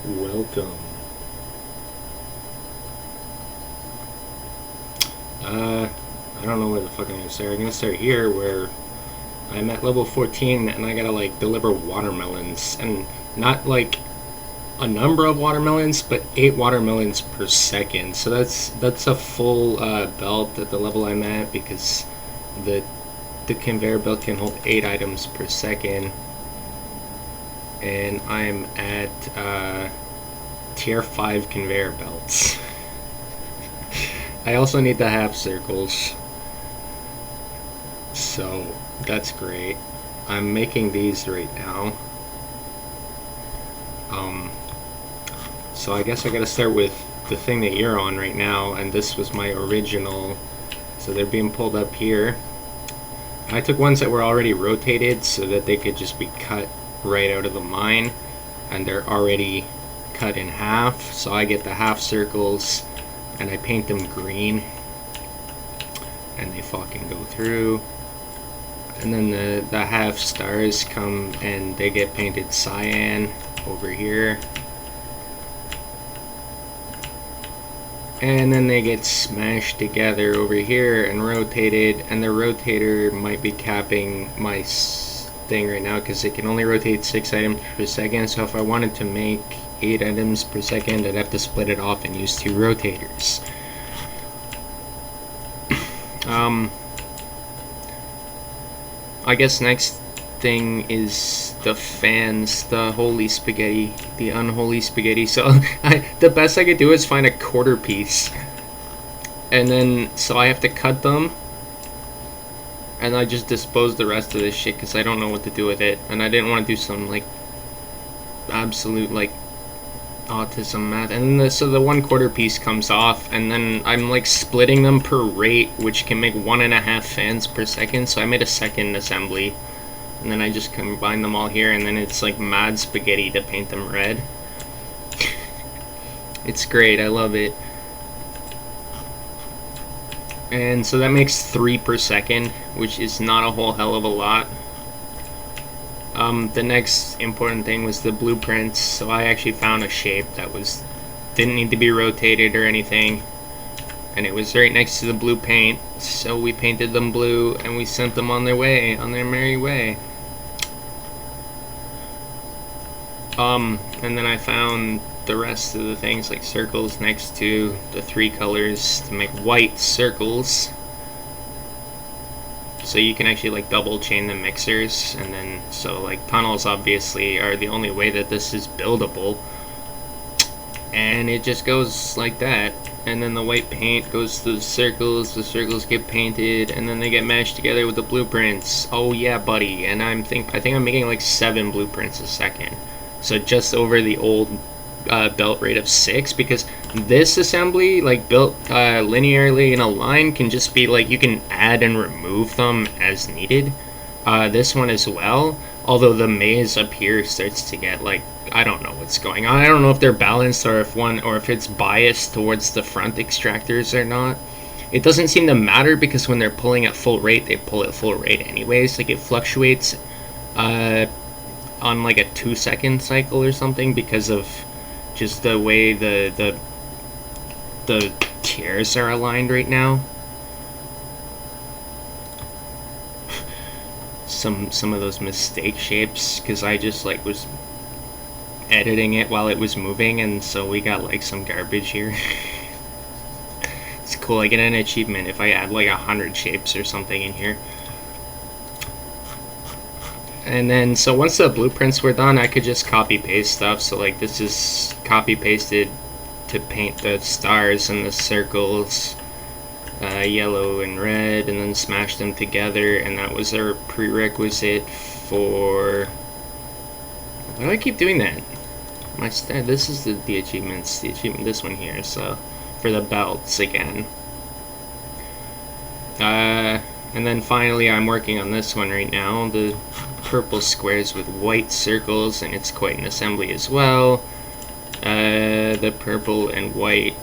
Welcome. I don't know where the fuck I'm gonna start. I'm gonna start here where I'm at level 14 and I gotta like deliver watermelons. And not like a number of watermelons, but 8 watermelons per second. So that's a full belt at the level I'm at because the the conveyor belt can hold 8 items per second. And I'm at tier 5 conveyor belts. I also need the half circles, so that's great. I'm making these right now. Um, so I guess I gotta start with the thing that you're on right now, and this was my original. So they're being pulled up here. I took ones that were already rotated so that they could just be cut right out of the mine, and they're already cut in half. So I get the half circles, and I paint them green, and they fucking go through. And then the half stars come and they get painted cyan over here. And then they get smashed together over here and rotated, and the rotator might be capping my thing right now because it can only rotate 6 items per second. So if I wanted to make 8 items per second, I'd have to split it off and use 2 rotators. I guess next thing is the fans, the holy spaghetti, the unholy spaghetti. So the best I could do is find a quarter piece, and then so I have to cut them, and I just dispose the rest of this shit because I don't know what to do with it, and I didn't want to do some like absolute like autism math. And then so the 1/4 piece comes off, and then I'm like splitting them per rate, which can make 1.5 fans per second. So I made a second assembly, and then I just combine them all here, and then it's like mad spaghetti to paint them red. It's great, I love it. And so that makes 3 per second, which is not a whole hell of a lot. The next important thing was the blueprints. So I actually found a shape that didn't need to be rotated or anything, and it was right next to the blue paint. So we painted them blue, and we sent them on their way, on their merry way. And then I found the rest of the things like circles next to the 3 colors to make white circles. So you can actually like double chain the mixers, and then so like tunnels obviously are the only way that this is buildable, and it just goes like that. And then the white paint goes to the circles get painted, and then they get mashed together with the blueprints. Oh yeah, buddy. And I think I'm making like 7 blueprints a second, so just over the old belt rate of 6, because this assembly, like built linearly in a line, can just be like you can add and remove them as needed. This one as well, although the maze up here starts to get like, I don't know what's going on. I don't know if they're balanced or if it's biased towards the front extractors or not. It doesn't seem to matter because when they're pulling at full rate, they pull at full rate anyways. Like it fluctuates on like a 2-second cycle or something because of just the way the tiers are aligned right now. Some of those mistake shapes, because I just like was editing it while it was moving, and so we got like some garbage here. It's cool. I get an achievement if I add like 100 shapes or something in here. And then so once the blueprints were done, I could just copy paste stuff. So like this is copy pasted to paint the stars and the circles yellow and red, and then smash them together, and that was our prerequisite for... Why do I keep doing that? This is the achievements, the achievement, this one here, so for the belts again. And then finally I'm working on this one right now, the purple squares with white circles, and it's quite an assembly as well. The purple and white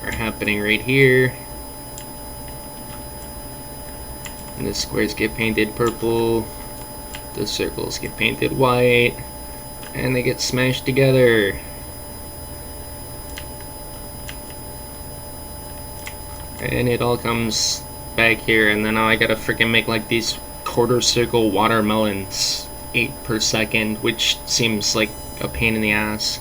are happening right here. And the squares get painted purple, the circles get painted white. and they get smashed together. And it all comes back here, and then now I gotta freaking make like these quarter circle watermelons 8 per second, which seems like a pain in the ass.